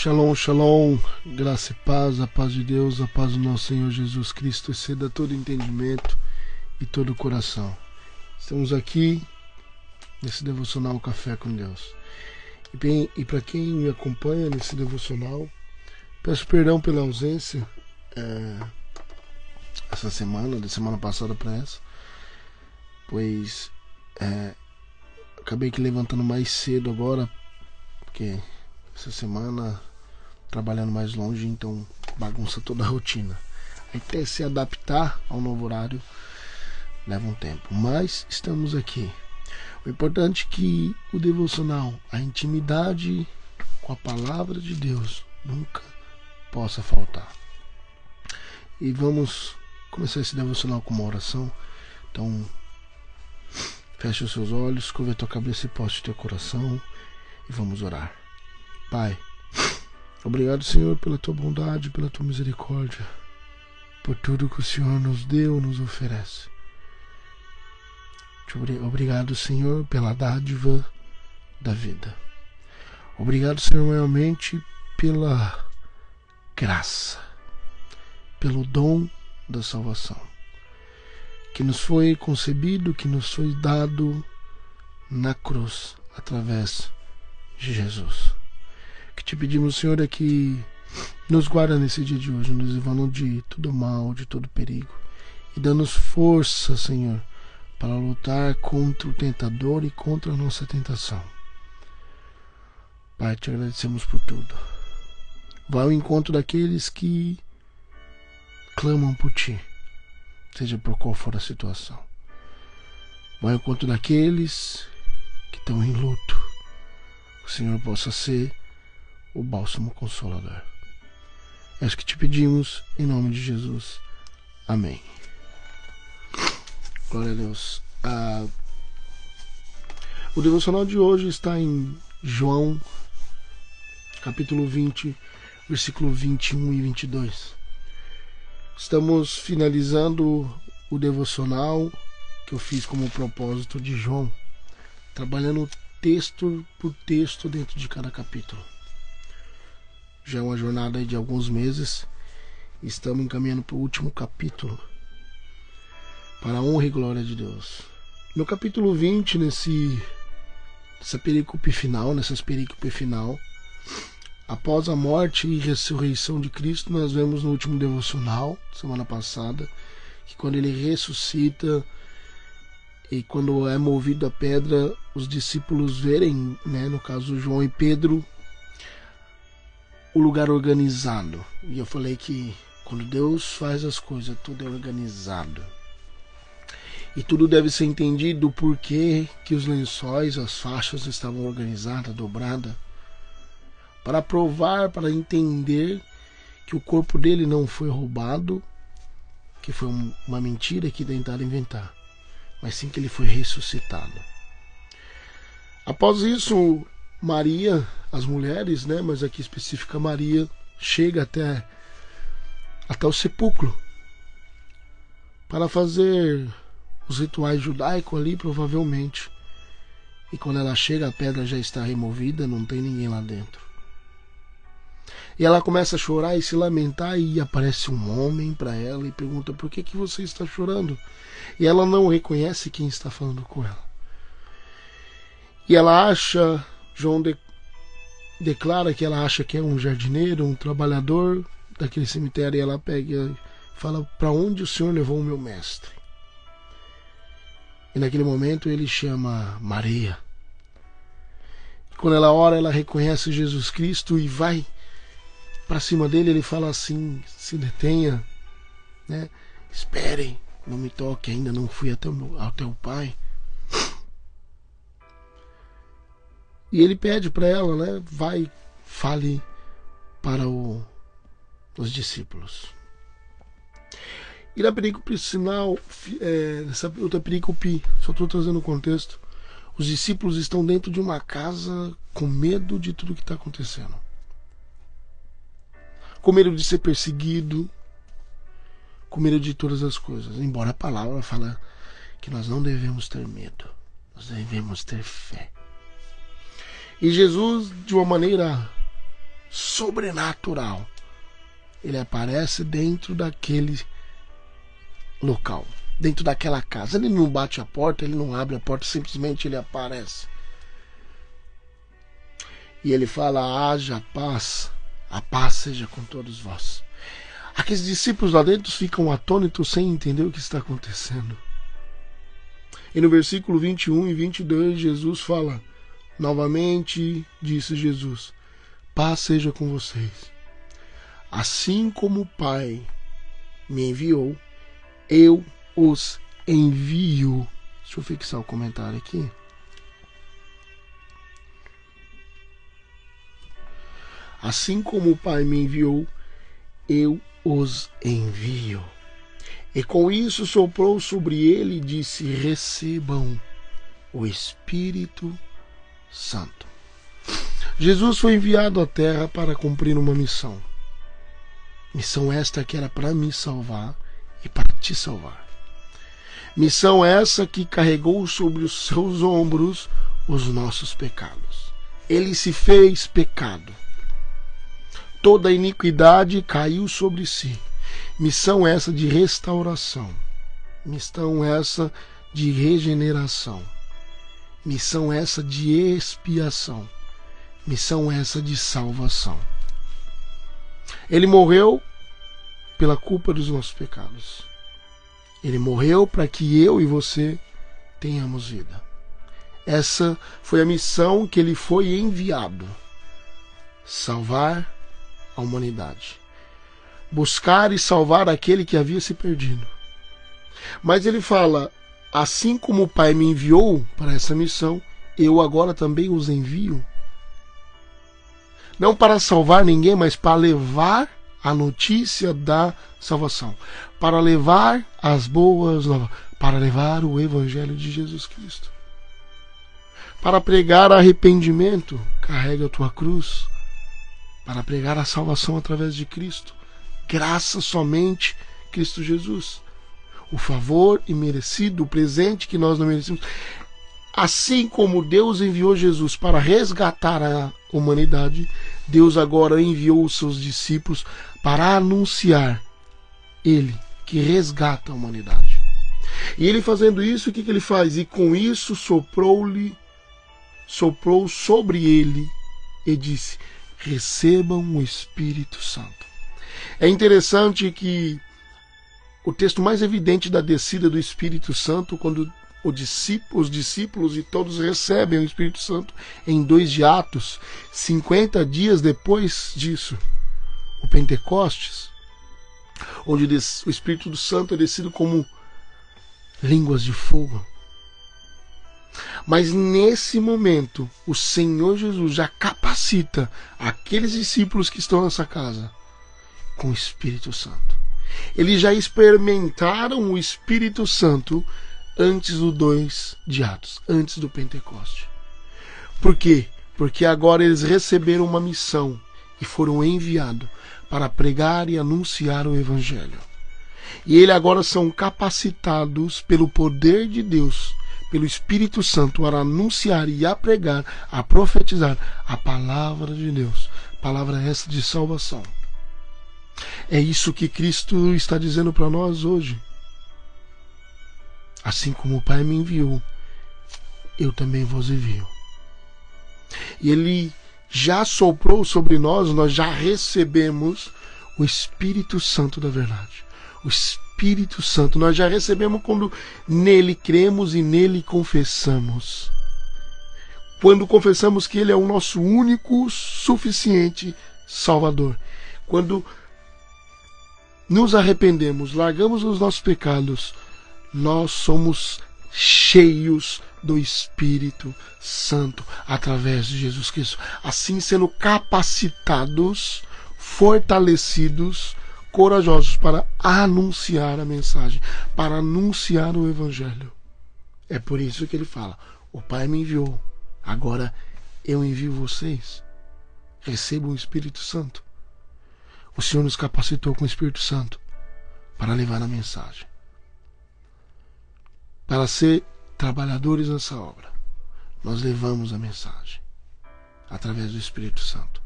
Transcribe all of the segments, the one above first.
Shalom, shalom, graça e paz, a paz de Deus, a paz do nosso Senhor Jesus Cristo exceda todo entendimento e todo coração. Estamos aqui nesse devocional Café com Deus. E para quem me acompanha nesse devocional, peço perdão pela ausência essa semana, da semana passada para essa, pois acabei que levantando mais cedo agora, porque essa semana trabalhando mais longe, então bagunça toda a rotina. Até se adaptar ao novo horário leva um tempo, mas estamos aqui. O importante é que o devocional, a intimidade com a palavra de Deus nunca possa faltar. E vamos começar esse devocional com uma oração. Então feche os seus olhos, curva a tua cabeça e poste o teu coração e vamos orar. Pai, obrigado, Senhor, pela tua bondade, pela tua misericórdia, por tudo que o Senhor nos deu, nos oferece. Obrigado, Senhor, pela dádiva da vida. Obrigado, Senhor, realmente pela graça, pelo dom da salvação, que nos foi concebido, que nos foi dado na cruz, através de Jesus. O que te pedimos, Senhor, é que nos guarda nesse dia de hoje, nos livrando de todo mal, de todo perigo, e dando-nos força, Senhor, para lutar contra o tentador e contra a nossa tentação. Pai, te agradecemos por tudo. Vá ao encontro daqueles que clamam por ti, seja por qual for a situação. Vá ao encontro daqueles que estão em luto. Que o Senhor possa ser o bálsamo consolador. É isso que te pedimos, em nome de Jesus. Amém. Glória a Deus. O devocional de hoje está em João, capítulo 20, versículo 21 e 22. Estamos finalizando o devocional que eu fiz como propósito de João, trabalhando texto por texto dentro de cada capítulo. Já é uma jornada de alguns meses. Estamos encaminhando para o último capítulo, para a honra e glória de Deus. No capítulo 20, nessa perícope final, após a morte e ressurreição de Cristo, nós vemos no último devocional, semana passada, que quando ele ressuscita e quando é movido a pedra, os discípulos verem, no caso João e Pedro, o lugar organizado. E eu falei que quando Deus faz as coisas, tudo é organizado. E tudo deve ser entendido porque que os lençóis, as faixas estavam organizadas, dobradas, para provar, para entender que o corpo dele não foi roubado, que foi uma mentira que tentaram inventar, mas sim que ele foi ressuscitado. Após isso, Maria, as mulheres, mas aqui especifica Maria, chega até o sepulcro para fazer os rituais judaicos ali, provavelmente. E quando ela chega, a pedra já está removida, não tem ninguém lá dentro. E ela começa a chorar e se lamentar, e aparece um homem para ela e pergunta: por que você está chorando? E ela não reconhece quem está falando com ela. E ela acha, João declara que ela acha que é um jardineiro, um trabalhador daquele cemitério, e ela pega e fala: para onde o Senhor levou o meu mestre? E naquele momento ele chama Maria. E quando ela ora, ela reconhece Jesus Cristo e vai para cima dele. Ele fala assim: se detenha, esperem, não me toque, ainda não fui até o Pai. E ele pede para ela, vai, fale para os discípulos. E na perícope final, nessa outra perícope, só estou trazendo o contexto, os discípulos estão dentro de uma casa com medo de tudo que está acontecendo. Com medo de ser perseguido, com medo de todas as coisas. Embora a palavra fala que nós não devemos ter medo, nós devemos ter fé. E Jesus, de uma maneira sobrenatural. Ele aparece dentro daquele local, dentro daquela casa. Ele não bate a porta, ele não abre a porta, simplesmente ele aparece. E ele fala: haja paz, a paz seja com todos vós. Aqueles discípulos lá dentro ficam atônitos sem entender o que está acontecendo. E no versículo 21 e 22, Jesus fala: novamente disse Jesus: paz seja com vocês. Assim como o Pai me enviou, eu os envio. Deixa eu fixar o comentário aqui. Assim como o Pai me enviou, eu os envio. E com isso soprou sobre ele e disse: recebam o Espírito Santo. Jesus foi enviado à terra para cumprir uma missão. Missão esta que era para me salvar e para te salvar. Missão essa que carregou sobre os seus ombros os nossos pecados. Ele se fez pecado. Toda a iniquidade caiu sobre si. Missão essa de restauração. Missão essa de regeneração. Missão essa de expiação. Missão essa de salvação. Ele morreu pela culpa dos nossos pecados. Ele morreu para que eu e você tenhamos vida. Essa foi a missão que ele foi enviado: salvar a humanidade, buscar e salvar aquele que havia se perdido. Mas ele fala: assim como o Pai me enviou para essa missão, eu agora também os envio. Não para salvar ninguém, mas para levar a notícia da salvação, para levar as boas novas, para levar o Evangelho de Jesus Cristo, para pregar arrependimento, carrega a tua cruz, para pregar a salvação através de Cristo, graça somente Cristo Jesus, o favor imerecido, o presente que nós não merecemos. Assim como Deus enviou Jesus para resgatar a humanidade, Deus agora enviou os seus discípulos para anunciar Ele que resgata a humanidade. E ele fazendo isso, o que ele faz? E com isso soprou sobre ele e disse: recebam o Espírito Santo. É interessante que o texto mais evidente da descida do Espírito Santo, quando os discípulos e todos recebem o Espírito Santo em 2 de Atos, 50 dias depois disso, o Pentecostes, onde o Espírito Santo é descido como línguas de fogo. Mas nesse momento, o Senhor Jesus já capacita aqueles discípulos que estão nessa casa com o Espírito Santo. Eles já experimentaram o Espírito Santo antes do 2 de Atos, antes do Pentecoste. Por quê? Porque agora eles receberam uma missão e foram enviados para pregar e anunciar o Evangelho. E eles agora são capacitados pelo poder de Deus, pelo Espírito Santo, para anunciar e a pregar, a profetizar a palavra de Deus, palavra essa de salvação. É isso que Cristo está dizendo para nós hoje. Assim como o Pai me enviou, eu também vos envio. E Ele já soprou sobre nós, nós já recebemos o Espírito Santo da verdade. O Espírito Santo nós já recebemos quando nele cremos e nele confessamos. Quando confessamos que Ele é o nosso único, suficiente Salvador. Quando nos arrependemos, largamos os nossos pecados, nós somos cheios do Espírito Santo através de Jesus Cristo. Assim sendo capacitados, fortalecidos, corajosos para anunciar a mensagem, para anunciar o Evangelho. É por isso que ele fala: o Pai me enviou, agora eu envio vocês. Recebam o Espírito Santo. O Senhor nos capacitou com o Espírito Santo para levar a mensagem, para ser trabalhadores nessa obra. Nós levamos a mensagem através do Espírito Santo.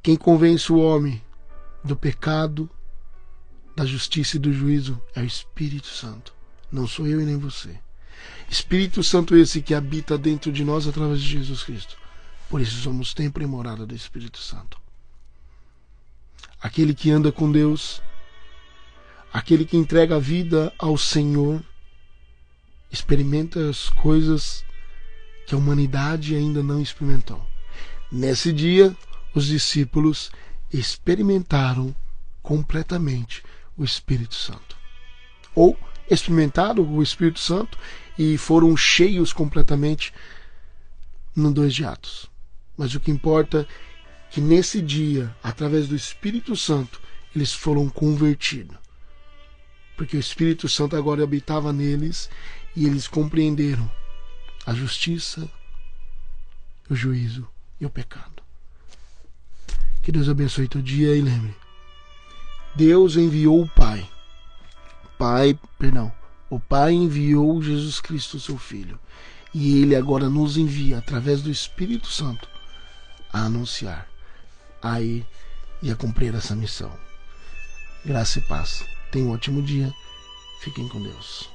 Quem convence o homem do pecado, da justiça e do juízo é o Espírito Santo. Não sou eu e nem você. Espírito Santo esse que habita dentro de nós através de Jesus Cristo. Por isso somos templo e morada do Espírito Santo. Aquele que anda com Deus, aquele que entrega a vida ao Senhor, experimenta as coisas que a humanidade ainda não experimentou. Nesse dia, os discípulos experimentaram completamente o Espírito Santo. Ou experimentaram o Espírito Santo e foram cheios completamente no 2 de Atos. Mas o que importa é que nesse dia, através do Espírito Santo, eles foram convertidos. Porque o Espírito Santo agora habitava neles e eles compreenderam a justiça, o juízo e o pecado. Que Deus abençoe teu dia e lembre, Deus enviou o Pai. O Pai enviou Jesus Cristo, seu Filho. E Ele agora nos envia, através do Espírito Santo, a anunciar, a ir e a cumprir essa missão. Graça e paz. Tenha um ótimo dia. Fiquem com Deus.